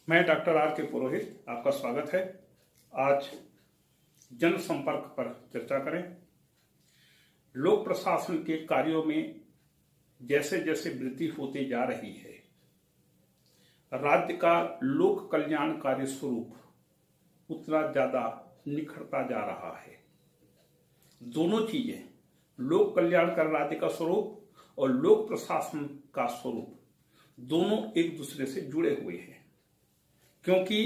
मैं doctor R के पुरोहित, आपका स्वागत है। आज जनसंपर्क पर चर्चा करें। लोक प्रशासन के कार्यों में जैसे जैसे वृद्धि होती जा रही है, राज्य का लोक कल्याण कार्य स्वरूप उतना ज्यादा निखरता जा रहा है। दोनों चीजें, लोक कल्याण का राज्य का स्वरूप और लोक प्रशासन का स्वरूप, दोनों एक दूसरे से जुड़े हुए हैं। क्योंकि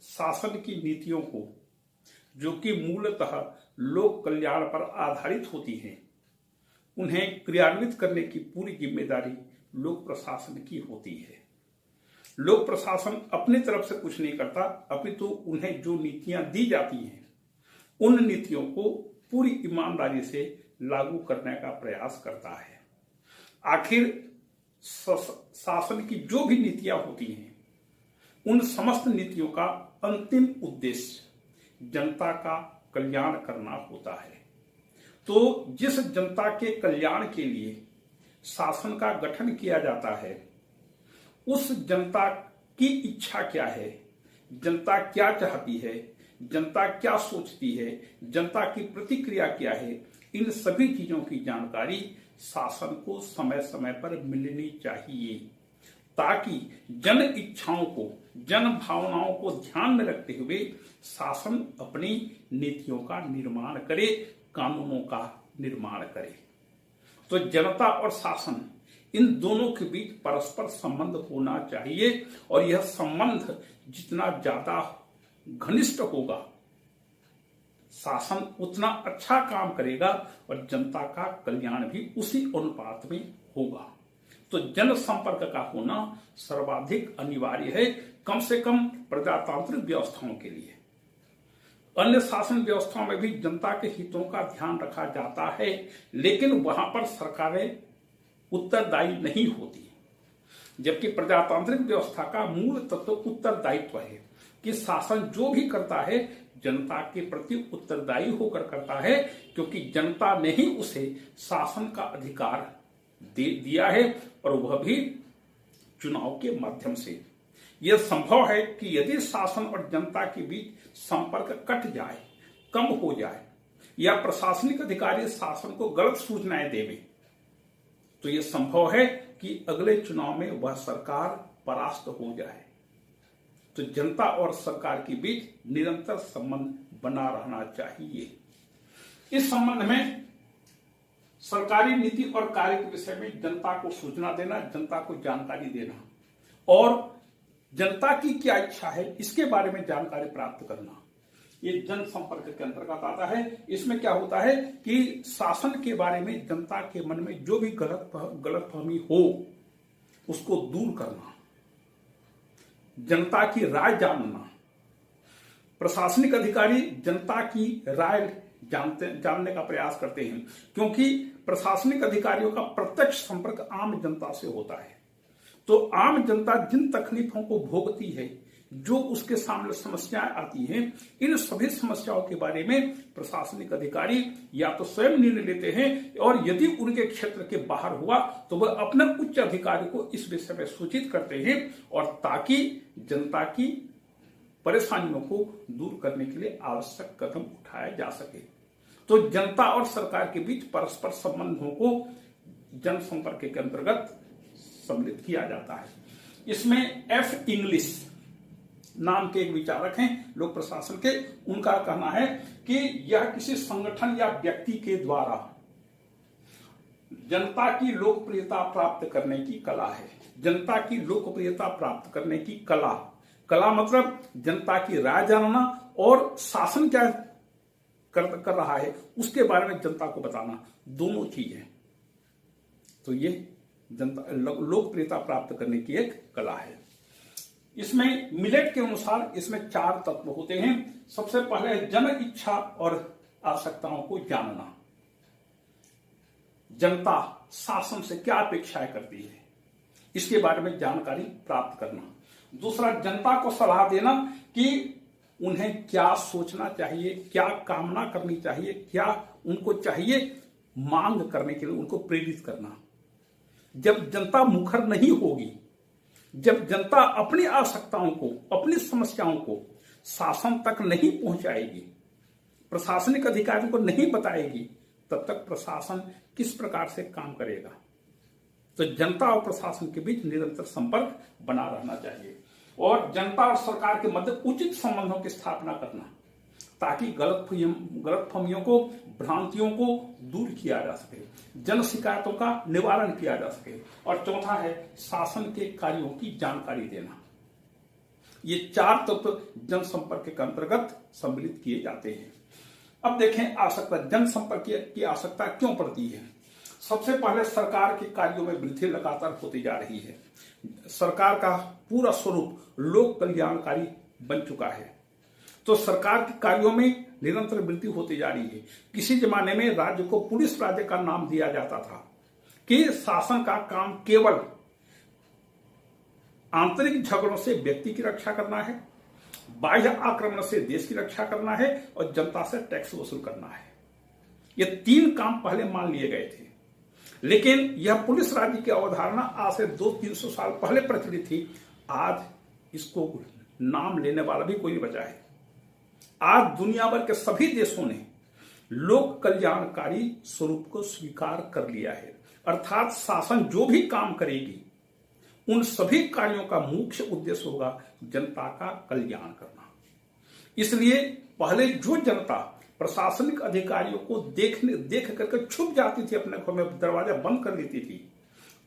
शासन की नीतियों को, जो कि मूलतः लोक कल्याण पर आधारित होती हैं, उन्हें क्रियान्वित करने की पूरी जिम्मेदारी लोक प्रशासन की होती है। लोक प्रशासन अपनी तरफ से कुछ नहीं करता, अपितु उन्हें जो नीतियां दी जाती हैं, उन नीतियों को पूरी ईमानदारी से लागू करने का प्रयास करता है। आखिर शासन की जो भी नीतियां होती हैं, उन समस्त नीतियों का अंतिम उद्देश्य जनता का कल्याण करना होता है। तो जिस जनता के कल्याण के लिए शासन का गठन किया जाता है, उस जनता की इच्छा क्या है, जनता क्या चाहती है, जनता क्या सोचती है, जनता की प्रतिक्रिया क्या है, इन सभी चीजों की जानकारी शासन को समय समय पर मिलनी चाहिए, ताकि जन इच्छाओं को, जन भावनाओं को ध्यान में रखते हुए शासन अपनी नीतियों का निर्माण करे, कानूनों का निर्माण करे। तो जनता और शासन, इन दोनों के बीच परस्पर संबंध होना चाहिए, और यह संबंध जितना ज्यादा घनिष्ठ होगा, शासन उतना अच्छा काम करेगा और जनता का कल्याण भी उसी अनुपात में होगा। तो जनसंपर्क का होना सर्वाधिक अनिवार्य है, कम से कम प्रजातांत्रिक व्यवस्थाओं के लिए। अन्य शासन व्यवस्थाओं में भी जनता के हितों का ध्यान रखा जाता है, लेकिन वहां पर सरकारें उत्तरदायी नहीं होती। जबकि प्रजातांत्रिक व्यवस्था का मूल तत्व उत्तरदायित्व है कि शासन जो भी करता है जनता के प्रति उत्तरदायी होकर करता है, क्योंकि जनता ने ही उसे शासन का अधिकार दे दिया है, और वह भी चुनाव के माध्यम से। यह संभव है कि यदि शासन और जनता के बीच संपर्क कट जाए, कम हो जाए, या प्रशासनिक अधिकारी शासन को गलत सूचनाएं देवे, तो यह संभव है कि अगले चुनाव में वह सरकार परास्त हो जाए। तो जनता और सरकार के बीच निरंतर संबंध बना रहना चाहिए। इस संबंध में सरकारी नीति और कार्य के विषय में जनता को सूचना देना, जनता को जानकारी देना, और जनता की क्या इच्छा है इसके बारे में जानकारी प्राप्त करना, ये जनसंपर्क के अंतर्गत आता है। इसमें क्या होता है कि शासन के बारे में जनता के मन में जो भी गलतफहमी हो, उसको दूर करना, जनता की राय जानना। प्रशासनिक अधिकारी जनता की राय जानने का प्रयास करते हैं, क्योंकि प्रशासनिक अधिकारियों का प्रत्यक्ष संपर्क आम जनता से होता है। तो आम जनता जिन तकलीफों को भोगती है, जो उसके सामने समस्याएं आती हैं, इन सभी समस्याओं के बारे में प्रशासनिक अधिकारी या तो स्वयं निर्णय लेते हैं, और यदि उनके क्षेत्र के बाहर हुआ तो वह अपने उच्च अधिकारी को इस विषय में सूचित करते हैं, और ताकि जनता की परेशानियों को दूर करने के लिए आवश्यक कदम उठाया जा सके। तो जनता और सरकार के बीच परस्पर संबंधों को जनसंपर्क के अंतर्गत सम्मिलित किया जाता है। इसमें एफ इंग्लिश नाम के एक विचारक हैं लोक प्रशासन के, उनका कहना है कि यह किसी संगठन या व्यक्ति के द्वारा जनता की लोकप्रियता प्राप्त करने की कला है। जनता की लोकप्रियता प्राप्त करने की कला, कला मतलब जनता की राय जानना और शासन क्या कर रहा है उसके बारे में जनता को बताना, दोनों चीजें। तो ये जनता लोकप्रियता प्राप्त करने की एक कला है। इसमें मिलेट के अनुसार इसमें 4 तत्व होते हैं। सबसे पहले जन इच्छा और आवश्यकताओं को जानना, जनता शासन से क्या अपेक्षाएं करती है इसके बारे में जानकारी प्राप्त करना। दूसरा, जनता को सलाह देना कि उन्हें क्या सोचना चाहिए, क्या कामना करनी चाहिए, क्या उनको चाहिए, मांग करने के लिए उनको प्रेरित करना। जब जनता मुखर नहीं होगी जब जनता अपनी आवश्यकताओं को, अपनी समस्याओं को शासन तक नहीं पहुंचाएगी, प्रशासनिक अधिकारियों को नहीं बताएगी, तब तक प्रशासन किस प्रकार से काम करेगा। तो जनता और प्रशासन के बीच निरंतर संपर्क बना रहना चाहिए और जनता और सरकार के मध्य उचित संबंधों की स्थापना करना, ताकि गलतफहमियों को, भ्रांतियों को दूर किया जा सके, जन शिकायतों का निवारण किया जा सके। और चौथा है शासन के कार्यों की जानकारी देना। ये 4 तत्व जनसंपर्क के अंतर्गत सम्मिलित किए जाते हैं। अब देखें आवश्यकता, जनसंपर्क की आवश्यकता क्यों पड़ती है। सबसे पहले सरकार के कार्यों में वृद्धि लगातार होती जा रही है। सरकार का पूरा स्वरूप लोक कल्याणकारी बन चुका है, तो सरकार के कार्यों में निरंतर वृद्धि होती जा रही है। किसी जमाने में राज्य को पुलिस राज्य का नाम दिया जाता था कि शासन का काम केवल आंतरिक झगड़ों से व्यक्ति की रक्षा करना है, बाह्य आक्रमण से देश की रक्षा करना है और जनता से टैक्स वसूल करना है। ये 3 काम पहले मान लिए गए थे, लेकिन यह पुलिस राज्य की अवधारणा आज से 200-300 साल पहले प्रचलित थी। आज इसको नाम लेने वाला भी कोई नहीं बचा है। आज दुनिया भर के सभी देशों ने लोक कल्याणकारी स्वरूप को स्वीकार कर लिया है, अर्थात शासन जो भी काम करेगी उन सभी कार्यों का मुख्य उद्देश्य होगा जनता का कल्याण करना। इसलिए पहले जो जनता प्रशासनिक अधिकारियों को देख करके छुप जाती थी, अपने घर में दरवाजा बंद कर लेती थी,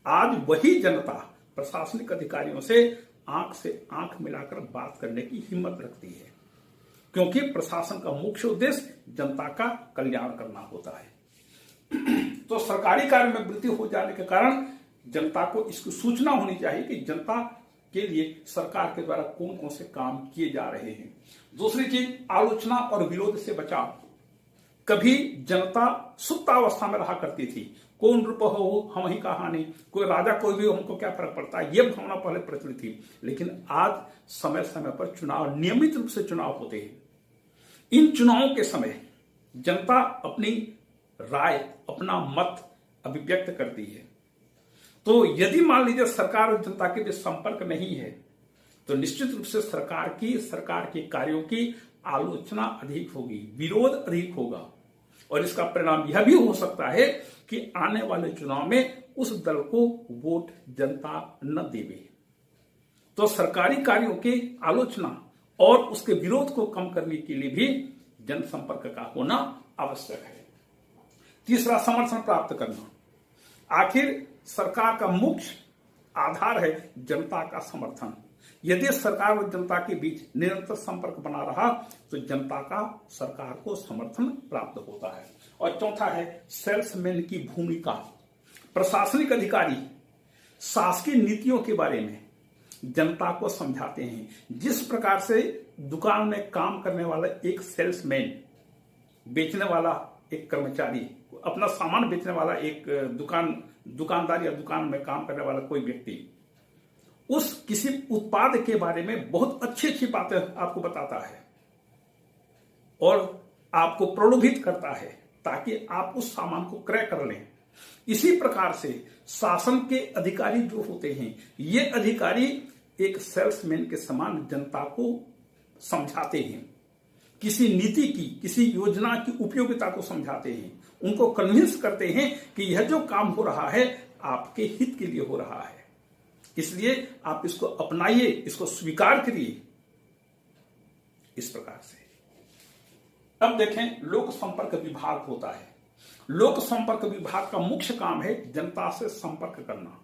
आज वही जनता प्रशासनिक अधिकारियों से आंख मिलाकर बात करने की हिम्मत रखती है, क्योंकि प्रशासन का मुख्य उद्देश्य जनता का कल्याण करना होता है। तो सरकारी कार्य में वृद्धि हो जाने के कारण जनता को इसकी सूचना होनी चाहिए कि जनता के लिए सरकार के द्वारा कौन कौन से काम किए जा रहे हैं। दूसरी चीज, आलोचना और विरोध से बचाव। कभी जनता सुप्तावस्था में रहा करती थी, कौन रूप हो हम ही कहानी, कोई राजा कोई भी हमको क्या फर्क पड़ता है, यह भावना पहले प्रचलित थी। लेकिन आज समय समय पर चुनाव, नियमित रूप से चुनाव होते हैं। इन चुनावों के समय जनता अपनी राय, अपना मत अभिव्यक्त करती है। तो यदि मान लीजिए सरकार और जनता के बीच संपर्क नहीं है, तो निश्चित रूप से सरकार के कार्यों की आलोचना अधिक होगी, विरोध अधिक होगा, और इसका परिणाम यह भी हो सकता है कि आने वाले चुनाव में उस दल को वोट जनता न देवे। तो सरकारी कार्यों की आलोचना और उसके विरोध को कम करने के लिए भी जनसंपर्क का होना आवश्यक है। तीसरा, समर्थन प्राप्त करना। आखिर सरकार का मुख्य आधार है जनता का समर्थन। यदि सरकार और जनता के बीच निरंतर संपर्क बना रहा तो जनता का सरकार को समर्थन प्राप्त होता है। और चौथा है सेल्समैन की भूमिका। प्रशासनिक अधिकारी शासकीय नीतियों के बारे में जनता को समझाते हैं। जिस प्रकार से दुकान में काम करने वाला एक सेल्समैन, बेचने वाला एक कर्मचारी, अपना सामान बेचने वाला एक दुकानदार या दुकान में काम करने वाला कोई व्यक्ति उस किसी उत्पाद के बारे में बहुत अच्छी अच्छी बातें आपको बताता है और आपको प्रलोभित करता है ताकि आप उस सामान को क्रय कर लें। इसी प्रकार से शासन के अधिकारी जो होते हैं, ये अधिकारी एक सेल्समैन के समान जनता को समझाते हैं, किसी नीति की, किसी योजना की उपयोगिता को समझाते हैं, उनको कन्विंस करते हैं कि यह जो काम हो रहा है आपके हित के लिए हो रहा है, इसलिए आप इसको अपनाइए, इसको स्वीकार करिए। इस प्रकार से अब देखें, लोक संपर्क विभाग होता है। लोक संपर्क विभाग का मुख्य काम है जनता से संपर्क करना,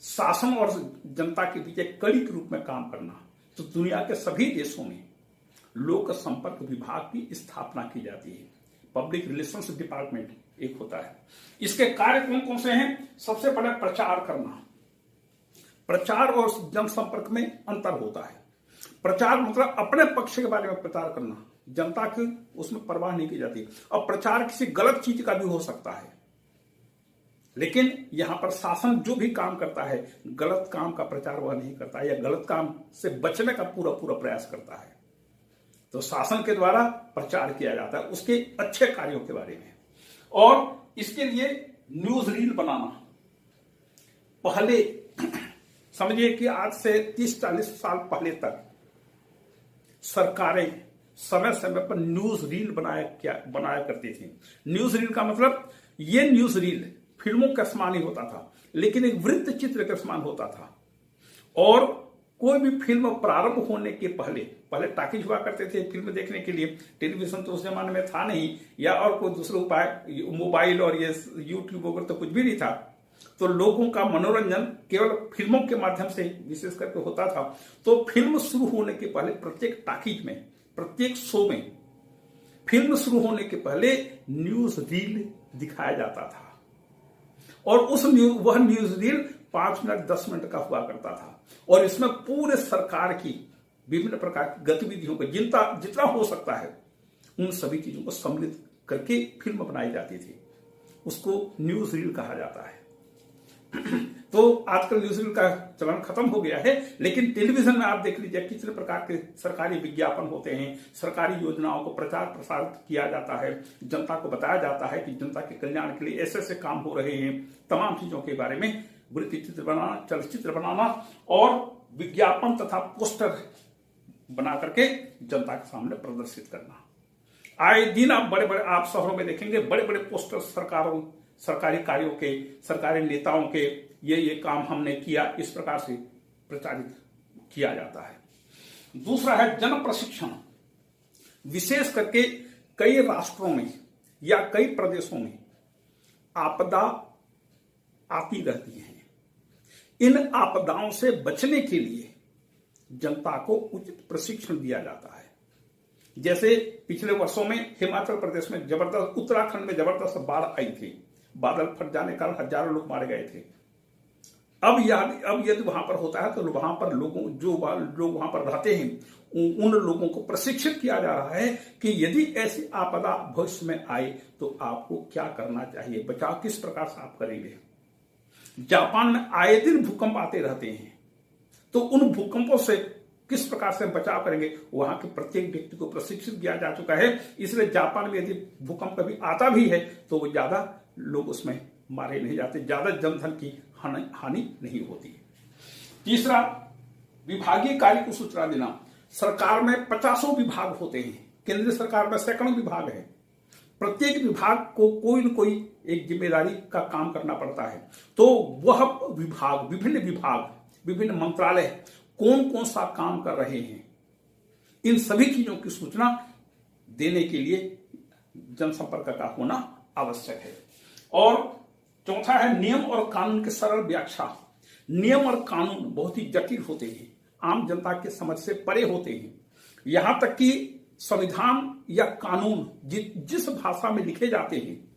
शासन और जनता के बीच एक कड़ी के रूप में काम करना। तो दुनिया के सभी देशों में लोक संपर्क विभाग की स्थापना की जाती है। पब्लिक रिलेशंस डिपार्टमेंट एक होता है। इसके कार्य कौन कौन से हैं? सबसे पहले प्रचार करना। प्रचार और जनसंपर्क में अंतर होता है। प्रचार मतलब अपने पक्ष के बारे में प्रचार करना, जनता की उसमें परवाह नहीं की जाती। और प्रचार किसी गलत चीज का भी हो सकता है, लेकिन यहां पर शासन जो भी काम करता है गलत काम का प्रचार वह नहीं करता है, या गलत काम से बचने का पूरा पूरा प्रयास करता है। तो शासन के द्वारा प्रचार किया जाता है उसके अच्छे कार्यों के बारे में। और इसके लिए न्यूज रील बनाना। पहले समझिए कि आज से 30-40 साल पहले तक सरकारें समय समय पर न्यूज रील बनाया करती थी। न्यूज रील का मतलब, ये न्यूज रील फिल्मों के समान ही होता था, लेकिन एक वृत्त चित्र के समान होता था। और कोई भी फिल्म प्रारंभ होने के पहले टॉकीज हुआ करते थे फिल्म देखने के लिए। टेलीविजन तो उस जमाने में था नहीं, या और कोई दूसरे उपाय, मोबाइल और ये यूट्यूब वगैरह तो कुछ भी नहीं था। तो लोगों का मनोरंजन केवल फिल्मों के माध्यम से विशेष करके होता था। तो फिल्म शुरू होने के पहले प्रत्येक टॉकीज में, प्रत्येक शो में फिल्म शुरू होने के पहले न्यूज रील दिखाया जाता था। और वह न्यूज रील 5 मिनट 10 मिनट का हुआ करता था। और इसमें पूरे सरकार की विभिन्न प्रकार की गतिविधियों को जितना हो सकता है उन सभी चीजों को सम्मिलित करके फिल्म बनाई जाती थी। उसको न्यूज रील कहा जाता है। तो आजकल न्यूज रील का चलन खत्म हो गया है, लेकिन टेलीविजन में आप देख लीजिए कितने प्रकार के सरकारी विज्ञापन होते हैं, सरकारी योजनाओं को प्रचार प्रसार किया जाता है, जनता को बताया जाता है कि जनता के कल्याण के लिए ऐसे ऐसे काम हो रहे हैं। तमाम चीजों के बारे में वृत्त चित्र बनाना, चलचित्र बनाना और विज्ञापन तथा पोस्टर बना करके जनता के सामने प्रदर्शित करना। आए दिन आप शहरों में देखेंगे बड़े बड़े पोस्टर सरकारी कार्यों के, सरकारी नेताओं के, ये काम हमने किया, इस प्रकार से प्रचारित किया जाता है। दूसरा है जन प्रशिक्षण। विशेष करके कई राष्ट्रों में या कई प्रदेशों में आपदा आती रहती है। इन आपदाओं से बचने के लिए जनता को उचित प्रशिक्षण दिया जाता है। जैसे पिछले वर्षों में हिमाचल प्रदेश में जबरदस्त, उत्तराखंड में जबरदस्त बाढ़ आई थी। बादल फट जाने के कारण हजारों लोग मारे गए थे। अब यदि वहां पर होता है तो वहां पर लोग वहां पर रहते हैं उन लोगों को प्रशिक्षित किया जा रहा है कि यदि ऐसी आपदा भविष्य में आए तो आपको क्या करना चाहिए, बचाव किस प्रकार से आप करेंगे। जापान में आए दिन भूकंप आते रहते हैं, तो उन भूकंपों से किस प्रकार से हम बचाव करेंगे, वहां के प्रत्येक व्यक्ति को प्रशिक्षित किया जा चुका है। इसलिए जापान में यदि भूकंप कभी आता भी है तो वो ज्यादा लोग उसमें मारे नहीं जाते, ज्यादा जनधन की हानि नहीं होती। तीसरा, विभागीय कार्य को सूचना देना। सरकार में 50 विभाग होते हैं, केंद्रीय सरकार में सैकड़ों विभाग है। प्रत्येक विभाग को कोई न कोई एक जिम्मेदारी का काम करना पड़ता है। तो वह विभिन्न मंत्रालय कौन कौन सा काम कर रहे हैं, इन सभी चीजों की सूचना देने के लिए जनसंपर्क का होना आवश्यक है। और चौथा है नियम और कानून की सरल व्याख्या। नियम और कानून बहुत ही जटिल होते हैं, आम जनता के समझ से परे होते हैं। यहां तक कि संविधान या कानून जिस भाषा में लिखे जाते हैं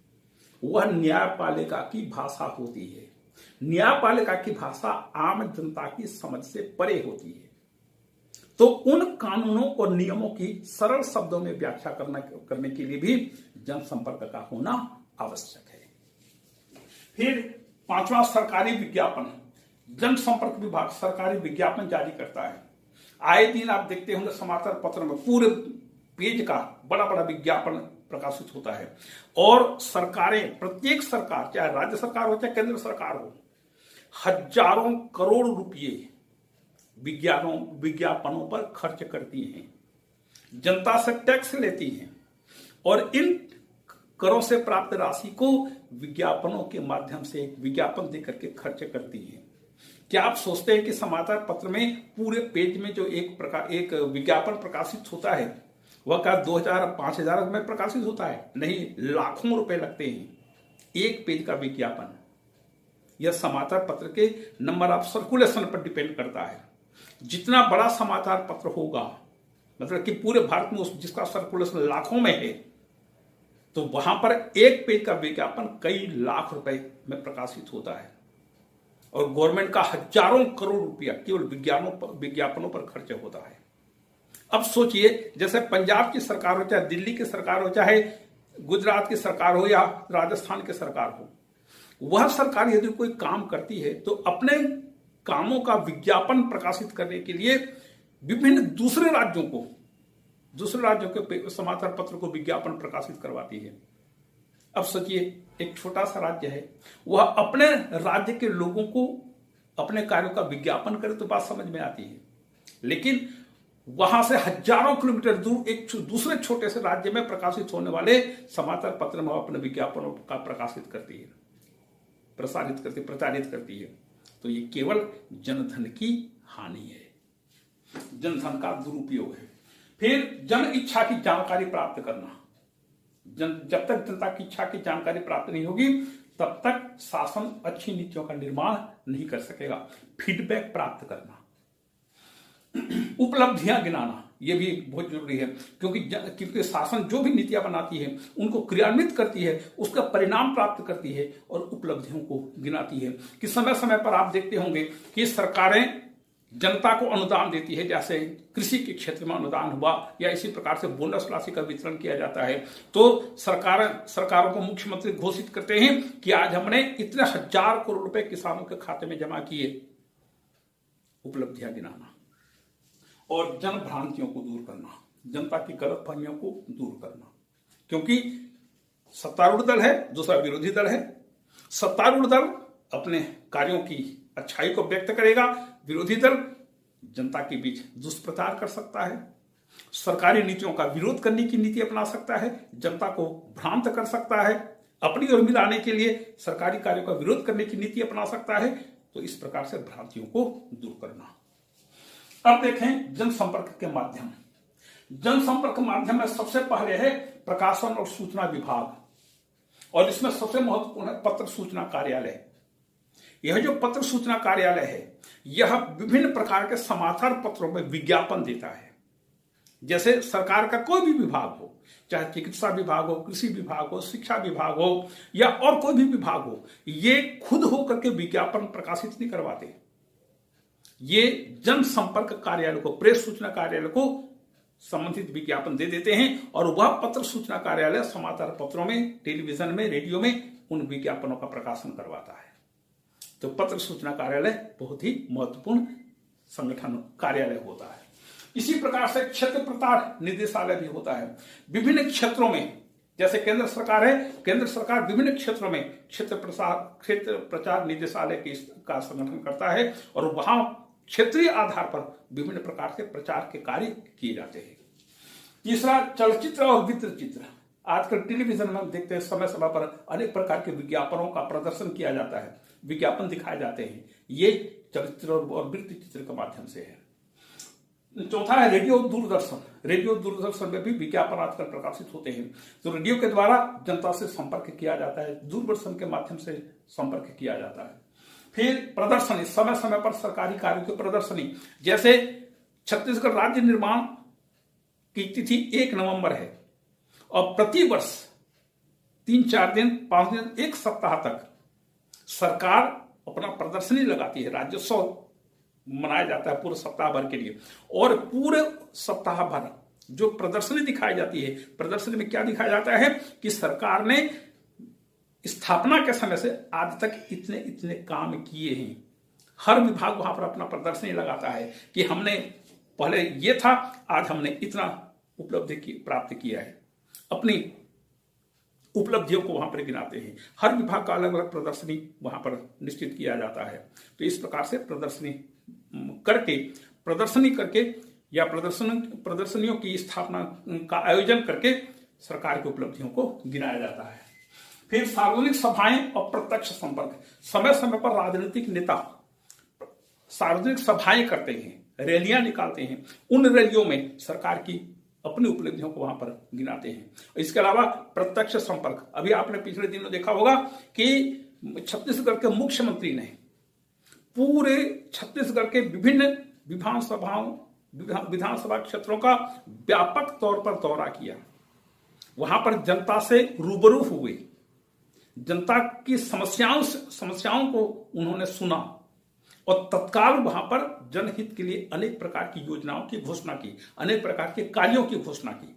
वह न्यायपालिका की भाषा होती है। न्यायपालिका की भाषा आम जनता की समझ से परे होती है। तो उन कानूनों और नियमों की सरल शब्दों में व्याख्या करने के लिए भी जनसंपर्क का होना आवश्यक है। फिर पांचवा, सरकारी विज्ञापन। जनसंपर्क विभाग सरकारी विज्ञापन जारी करता है। आए दिन आप देखते होंगे समाचार पत्र में पूरे पेज का बड़ा बड़ा विज्ञापन प्रकाशित होता है। और सरकारें, प्रत्येक सरकार, चाहे राज्य सरकार हो चाहे केंद्र सरकार हो, हजारों करोड़ रुपये विज्ञापनों पर खर्च करती हैं, जनता से टैक्स लेती हैं और इन करों से प्राप्त राशि को विज्ञापनों के माध्यम से विज्ञापन देकर के खर्च करती हैं। क्या आप सोचते हैं कि समाचार पत्र में पूरे पेज में जो एक विज्ञापन प्रकाशित होता है वह क्या 2000-5000 में प्रकाशित होता है? नहीं, लाखों रुपए लगते हैं एक पेज का विज्ञापन। यह समाचार पत्र के नंबर ऑफ सर्कुलेशन पर डिपेंड करता है। जितना बड़ा समाचार पत्र होगा, मतलब कि पूरे भारत में जिसका सर्कुलेशन लाखों में है, तो वहां पर एक पेज का विज्ञापन कई लाख रुपए में प्रकाशित होता है और गवर्नमेंट का हजारों करोड़ रुपया केवल विज्ञापनों पर खर्च होता है। अब सोचिए, जैसे पंजाब की सरकार हो, चाहे दिल्ली की सरकार हो, चाहे गुजरात की सरकार हो या राजस्थान की सरकार हो, वह सरकार यदि कोई काम करती है तो अपने कामों का विज्ञापन प्रकाशित करने के लिए विभिन्न दूसरे राज्यों के समाचार पत्र को विज्ञापन प्रकाशित करवाती है। अब सोचिए, एक छोटा सा राज्य है, वह अपने राज्य के लोगों को अपने कार्यों का विज्ञापन करे तो बात समझ में आती है, लेकिन वहां से हजारों किलोमीटर दूर एक दूसरे छोटे से राज्य में प्रकाशित होने वाले समाचार पत्र में अपने विज्ञापनों का प्रकाशित करती है, प्रसारित करती, प्रचारित करती है। तो ये केवल जनधन की हानि है, जनधन का दुरुपयोग है। फिर जन इच्छा की जानकारी प्राप्त करना, जब तक जनता की इच्छा की जानकारी प्राप्त नहीं होगी तब तक शासन अच्छी नीतियों का निर्माण नहीं कर सकेगा। फीडबैक प्राप्त करना, उपलब्धियां गिनाना, यह भी बहुत जरूरी है, क्योंकि शासन जो भी नीतियां बनाती है उनको क्रियान्वित करती है, उसका परिणाम प्राप्त करती है और उपलब्धियों को गिनाती है। कि समय समय पर आप देखते होंगे कि सरकारें जनता को अनुदान देती है, जैसे कृषि के क्षेत्र में अनुदान हुआ या इसी प्रकार से बोनस राशि का वितरण किया जाता है। तो सरकारों को मुख्यमंत्री घोषित करते हैं कि आज हमने इतने 1000 करोड़ रुपए किसानों के खाते में जमा किए। उपलब्धियां गिनाना और जन भ्रांतियों को दूर करना, जनता की गलतफहमियों को दूर करना, क्योंकि सत्तारूढ़ दल है, दूसरा विरोधी दल है। सत्तारूढ़ दल अपने कार्यों की अच्छाई को व्यक्त करेगा, विरोधी दल जनता के बीच दुष्प्रचार कर सकता है, सरकारी नीतियों का विरोध करने की नीति अपना सकता है, जनता को भ्रांत कर सकता है, अपनी ओर मिलाने के लिए सरकारी कार्यों का विरोध करने की नीति अपना सकता है। तो इस प्रकार से भ्रांतियों को दूर करना। अब देखें जनसंपर्क के माध्यम। जनसंपर्क माध्यम में सबसे पहले है प्रकाशन और सूचना विभाग, और इसमें सबसे महत्वपूर्ण है पत्र सूचना कार्यालय। यह जो पत्र सूचना कार्यालय है, यह विभिन्न प्रकार के समाचार पत्रों में विज्ञापन देता है। जैसे सरकार का कोई भी विभाग हो, चाहे चिकित्सा विभाग हो, कृषि विभाग हो, शिक्षा विभाग हो या और कोई भी विभाग हो, ये खुद होकर के विज्ञापन प्रकाशित नहीं करवाते। ये जनसंपर्क कार्यालय को, प्रेस सूचना कार्यालय को संबंधित विज्ञापन दे देते हैं और वह पत्र सूचना कार्यालय समाचार पत्रों में, टेलीविजन में, रेडियो में उन विज्ञापनों का प्रकाशन करवाता है। तो पत्र सूचना कार्यालय बहुत ही महत्वपूर्ण संगठन कार्यालय होता है। इसी प्रकार से क्षेत्र प्रचार निदेशालय भी होता है। विभिन्न क्षेत्रों में, जैसे केंद्र सरकार है, केंद्र सरकार विभिन्न क्षेत्रों में क्षेत्र प्रचार निदेशालय का संगठन करता है और वहां क्षेत्रीय आधार पर विभिन्न प्रकार के प्रचार के कार्य किए जाते हैं। तीसरा चलचित्र और वृत्तचित्र। आजकल टेलीविजन में देखते हैं, समय समय पर अनेक प्रकार के विज्ञापनों का प्रदर्शन किया जाता है, विज्ञापन दिखाए जाते हैं। ये चलचित्र और वृत्तचित्र के माध्यम से है। चौथा है रेडियो दूरदर्शन। रेडियो दूरदर्शन में भी विज्ञापन आजकल प्रकाशित होते हैं। तो रेडियो के द्वारा जनता से संपर्क किया जाता है, दूरदर्शन के माध्यम से संपर्क किया जाता है। फिर प्रदर्शनी, समय समय पर सरकारी कार्यों की प्रदर्शनी। जैसे छत्तीसगढ़ राज्य निर्माण की तिथि 1 नवंबर है और प्रतिवर्ष 3-4 दिन, 5 दिन, 1 सप्ताह तक सरकार अपना प्रदर्शनी लगाती है। राज्योत्सव मनाया जाता है पूरे सप्ताह भर के लिए, और पूरे सप्ताह भर जो प्रदर्शनी दिखाई जाती है, प्रदर्शनी में क्या दिखाया जाता है कि सरकार ने स्थापना के समय से आज तक इतने इतने काम किए हैं। हर विभाग वहां पर अपना प्रदर्शनी लगाता है कि हमने पहले ये था, आज हमने इतना उपलब्धि प्राप्त किया है। अपनी उपलब्धियों को वहां पर गिनाते हैं। हर विभाग का अलग अलग प्रदर्शनी वहां पर निश्चित किया जाता है। तो इस प्रकार से प्रदर्शनी करके या प्रदर्शनियों की स्थापना का आयोजन करके सरकार की उपलब्धियों को गिनाया जाता है। फिर सार्वजनिक सभाएं और प्रत्यक्ष संपर्क। समय समय पर राजनीतिक नेता सार्वजनिक सभाएं करते हैं, रैलियां निकालते हैं। उन रैलियों में सरकार की अपनी उपलब्धियों को वहां पर गिनाते हैं। इसके अलावा प्रत्यक्ष संपर्क, अभी आपने पिछले दिनों देखा होगा कि छत्तीसगढ़ के मुख्यमंत्री ने पूरे छत्तीसगढ़ के विभिन्न विधानसभा क्षेत्रों का व्यापक तौर पर दौरा किया। वहां पर जनता से रूबरू हुए, जनता की समस्याओं को उन्होंने सुना और तत्काल वहां पर जनहित के लिए अनेक प्रकार की योजनाओं की घोषणा की, अनेक प्रकार के कार्यों की घोषणा की।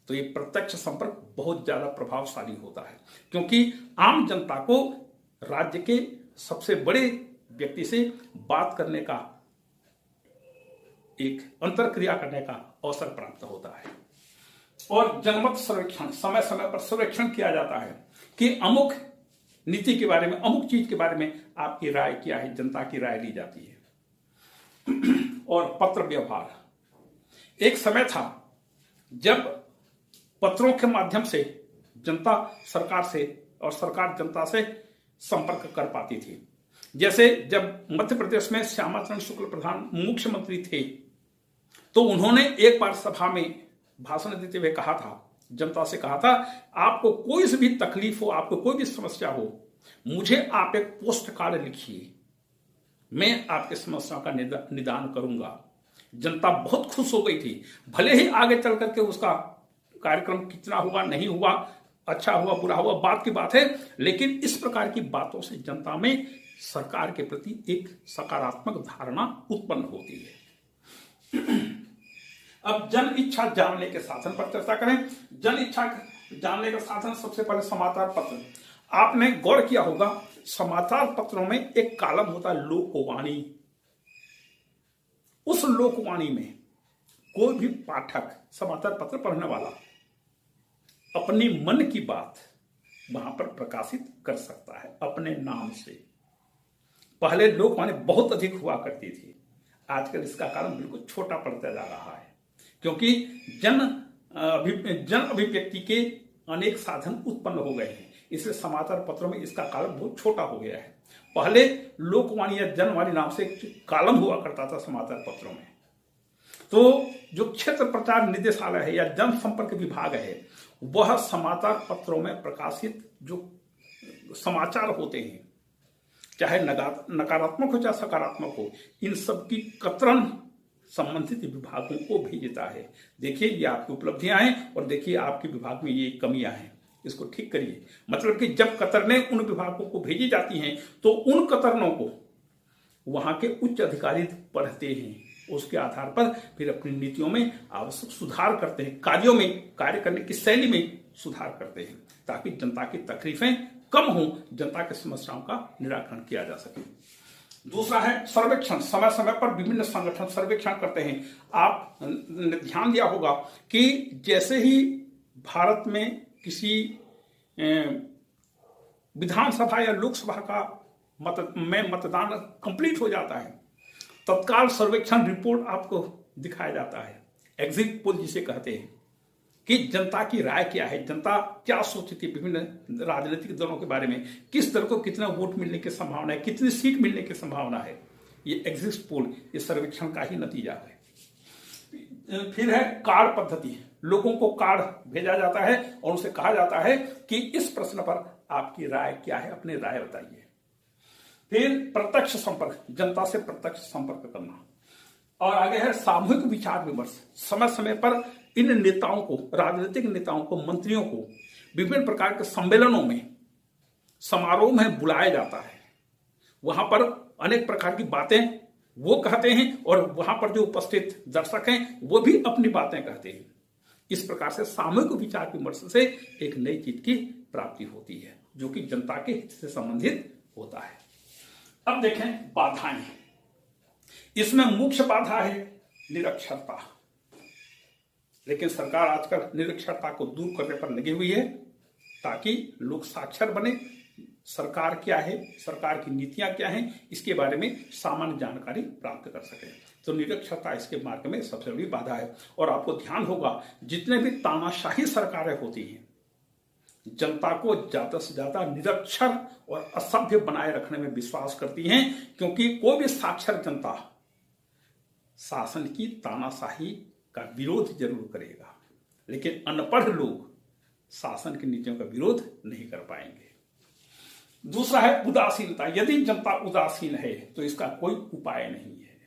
तो ये प्रत्यक्ष संपर्क बहुत ज्यादा प्रभावशाली होता है, क्योंकि आम जनता को राज्य के सबसे बड़े व्यक्ति से बात करने का, एक अंतरक्रिया करने का अवसर प्राप्त होता है। और जनमत सर्वेक्षण, समय समय पर सर्वेक्षण किया जाता है कि अमुक नीति के बारे में, अमुक चीज के बारे में आपकी राय क्या है, जनता की राय ली जाती है। और पत्र व्यवहार, एक समय था जब पत्रों के माध्यम से जनता सरकार से और सरकार जनता से संपर्क कर पाती थी। जैसे जब मध्य प्रदेश में श्यामाचरण शुक्ल प्रधान मुख्यमंत्री थे, तो उन्होंने एक बार सभा में भाषण देते हुए कहा था, जनता से कहा था, आपको कोई सी भी तकलीफ हो, आपको कोई भी समस्या हो, मुझे आप एक पोस्ट कार्ड लिखिए, मैं आपकी समस्या का निदान करूंगा। जनता बहुत खुश हो गई थी। भले ही आगे चल करके उसका कार्यक्रम कितना हुआ, नहीं हुआ, अच्छा हुआ, बुरा हुआ, बात की बात है, लेकिन इस प्रकार की बातों से जनता में सरकार के प्रति एक सकारात्मक धारणा उत्पन्न होती है। अब जन इच्छा जानने के साधन पर चर्चा करें। जन इच्छा जानने का साधन सबसे पहले समाचार पत्र। आपने गौर किया होगा, समाचार पत्रों में एक कॉलम होता है लोकवाणी। उस लोकवाणी में कोई भी पाठक, समाचार पत्र पढ़ने वाला, अपनी मन की बात वहां पर प्रकाशित कर सकता है अपने नाम से। पहले लोकवाणी बहुत अधिक हुआ करती थी, आजकल इसका कारण बिल्कुल छोटा पड़ता जा रहा है, क्योंकि जन अभिव्यक्ति के अनेक साधन उत्पन्न हो गए हैं, इसलिए समाचार पत्रों में इसका कॉलम बहुत छोटा हो गया है। पहले लोकवाणी या जनवाणी नाम से एक कॉलम हुआ करता था समाचार पत्रों में। तो जो क्षेत्र प्रचार निदेशालय है या जनसंपर्क विभाग है, वह समाचार पत्रों में प्रकाशित जो समाचार होते हैं, चाहे नकारात्मक हो चाहे सकारात्मक हो, इन सब की कतरन संबंधित विभागों को भेजता है। देखिए ये आपकी उपलब्धियां हैं और देखिए आपके विभाग में ये कमियां हैं, इसको ठीक करिए। मतलब कि जब कतरनें उन विभागों को भेजी जाती हैं तो उन कतरनों को वहां के उच्च अधिकारी पढ़ते हैं, उसके आधार पर फिर अपनी नीतियों में आवश्यक सुधार करते हैं, कार्यों में, कार्य करने की शैली में सुधार करते हैं, ताकि जनता की तकलीफें कम हो, जनता की समस्याओं का निराकरण किया जा सके। दूसरा है सर्वेक्षण। समय समय पर विभिन्न संगठन सर्वेक्षण करते हैं। आप ध्यान दिया होगा कि जैसे ही भारत में किसी विधानसभा या लोकसभा का मतदान कंप्लीट हो जाता है, तत्काल सर्वेक्षण रिपोर्ट आपको दिखाया जाता है, एग्जिट पोल जिसे कहते हैं, कि जनता की राय क्या है, जनता क्या सोचती है विभिन्न राजनीतिक दलों के बारे में, किस दल को कितना वोट मिलने की संभावना है, कितनी सीट मिलने की संभावना है। ये एग्जिट पोल, ये सर्वेक्षण का ही नतीजा है। फिर है कार्ड पद्धति। लोगों को कार्ड भेजा जाता है और उनसे कहा जाता है कि इस प्रश्न पर आपकी राय क्या है, अपनी राय बताइए। फिर प्रत्यक्ष संपर्क, जनता से प्रत्यक्ष संपर्क करना। और आगे है सामूहिक विचार विमर्श। समय समय पर इन नेताओं को, राजनीतिक नेताओं को, मंत्रियों को विभिन्न प्रकार के सम्मेलनों में, समारोह में बुलाया जाता है। वहां पर अनेक प्रकार की बातें वो कहते हैं और वहां पर जो उपस्थित दर्शक हैं वो भी अपनी बातें कहते हैं। इस प्रकार से सामूहिक विचार विमर्श से एक नई चीज की प्राप्ति होती है, जो कि जनता के हित से संबंधित होता है। अब देखें बाधाएं। इसमें मुख्य बाधा है निरक्षरता, लेकिन सरकार आजकल निरक्षरता को दूर करने पर लगी हुई है, ताकि लोग साक्षर बने, सरकार क्या है, सरकार की नीतियां क्या हैं, इसके बारे में सामान्य जानकारी प्राप्त कर सके। तो निरक्षरता इसके मार्ग में सबसे बड़ी बाधा है। और आपको ध्यान होगा, जितने भी तानाशाही सरकारें होती हैं, जनता को ज्यादा से ज्यादा निरक्षर और असभ्य बनाए रखने में विश्वास करती हैं, क्योंकि कोई भी साक्षर जनता शासन की तानाशाही का विरोध जरूर करेगा, लेकिन अनपढ़ लोग शासन की नीतियों का विरोध नहीं कर पाएंगे। दूसरा है उदासीनता। यदि जनता उदासीन है तो इसका कोई उपाय नहीं है।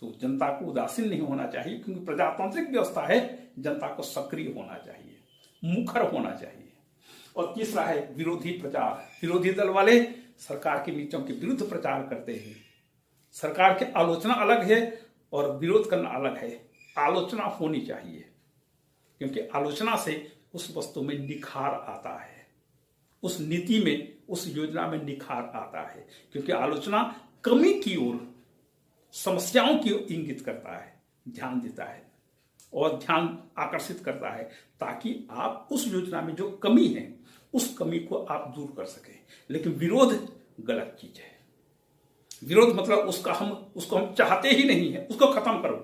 तो जनता को उदासीन नहीं होना चाहिए, क्योंकि प्रजातांत्रिक व्यवस्था है, जनता को सक्रिय होना चाहिए, मुखर होना चाहिए। और तीसरा है विरोधी प्रचार। विरोधी दल वाले सरकार की नीतियों के विरुद्ध प्रचार करते हैं। सरकार की आलोचना अलग है और विरोध करना अलग है। आलोचना होनी चाहिए, क्योंकि आलोचना से उस वस्तु में निखार आता है, उस नीति में, उस योजना में निखार आता है, क्योंकि आलोचना कमी की ओर, समस्याओं की ओर इंगित करता है, ध्यान देता है और ध्यान आकर्षित करता है, ताकि आप उस योजना में जो कमी है उस कमी को आप दूर कर सकें। लेकिन विरोध गलत चीज है। विरोध मतलब उसको हम चाहते ही नहीं है, उसको खत्म करो,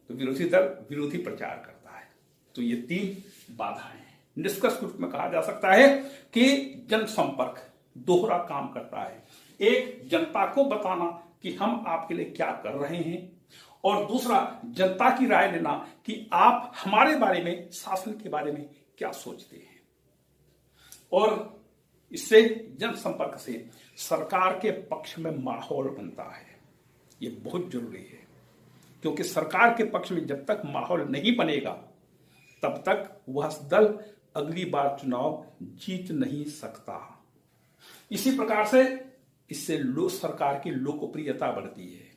तो विरोधी दल विरोधी प्रचार करता है। तो ये 3 बाधाएं हैं। निष्कर्ष रूप में कहा जा सकता है कि जनसंपर्क दोहरा काम करता है। एक, जनता को बताना कि हम आपके लिए क्या कर रहे हैं, और दूसरा, जनता की राय लेना कि आप हमारे बारे में, शासन के बारे में क्या सोचते हैं। और इससे, जनसंपर्क से सरकार के पक्ष में माहौल बनता है। ये बहुत जरूरी है, क्योंकि सरकार के पक्ष में जब तक माहौल नहीं बनेगा तब तक वह दल अगली बार चुनाव जीत नहीं सकता। इसी प्रकार से इससे सरकार की लोकप्रियता बढ़ती है।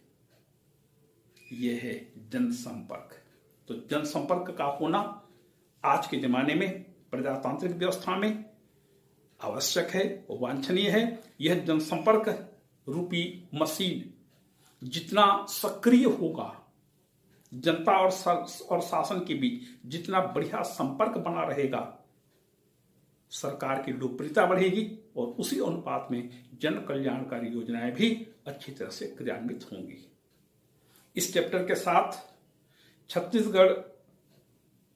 यह है जनसंपर्क। तो जनसंपर्क का होना आज के जमाने में, प्रजातांत्रिक व्यवस्था में आवश्यक है, वांछनीय है। यह जनसंपर्क रूपी मशीन जितना सक्रिय होगा, जनता और शासन के बीच जितना बढ़िया संपर्क बना रहेगा, सरकार की लोकप्रियता बढ़ेगी और उसी अनुपात में जन कल्याणकारी योजनाएं भी अच्छी तरह से क्रियान्वित होंगी। इस चैप्टर के साथ छत्तीसगढ़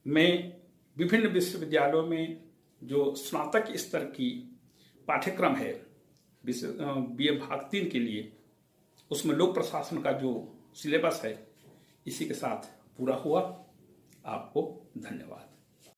में विभिन्न विश्वविद्यालयों में जो स्नातक स्तर की पाठ्यक्रम है BA भाग 3 के लिए, उसमें लोक प्रशासन का जो सिलेबस है, इसी के साथ पूरा हुआ। आपको धन्यवाद।